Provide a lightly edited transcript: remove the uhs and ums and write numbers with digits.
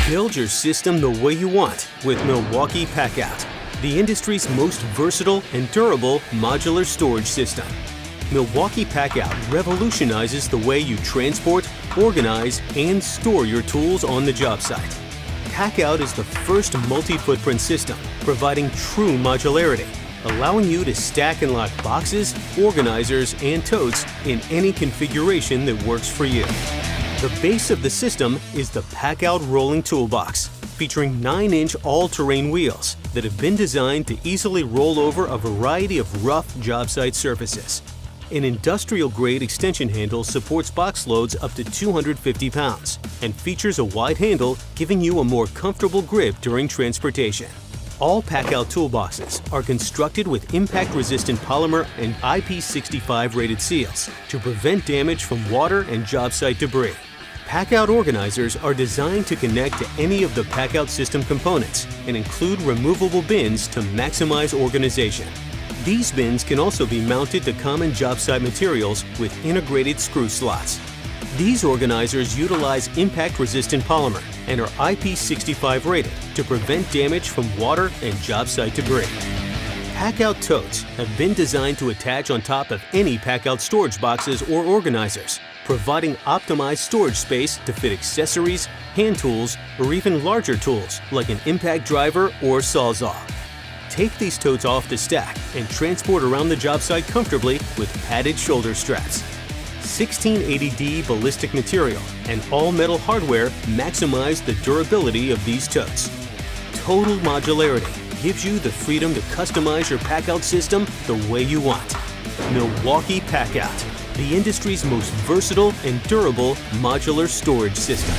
Build your system the way you want with Milwaukee Packout, the industry's most versatile and durable modular storage system. Milwaukee Packout revolutionizes the way you transport, organize, and store your tools on the job site. Packout is the first multi-footprint system providing true modularity, allowing you to stack and lock boxes, organizers, and totes in any configuration that works for you. The base of the system is the Packout Rolling Toolbox, featuring 9-inch all-terrain wheels that have been designed to easily roll over a variety of rough job site surfaces. An industrial-grade extension handle supports box loads up to 250 pounds and features a wide handle, giving you a more comfortable grip during transportation. All Packout toolboxes are constructed with impact-resistant polymer and IP65 rated seals to prevent damage from water and job site debris. Packout organizers are designed to connect to any of the Packout system components and include removable bins to maximize organization. These bins can also be mounted to common job site materials with integrated screw slots. These organizers utilize impact-resistant polymer and are IP65 rated to prevent damage from water and job site debris. Packout totes have been designed to attach on top of any Packout storage boxes or organizers, providing optimized storage space to fit accessories, hand tools, or even larger tools like an impact driver or sawzall. Take these totes off the stack and transport around the job site comfortably with padded shoulder straps. 1680D ballistic material and all-metal hardware maximize the durability of these totes. Total modularity gives you the freedom to customize your Packout system the way you want. Milwaukee Packout, the industry's most versatile and durable modular storage system.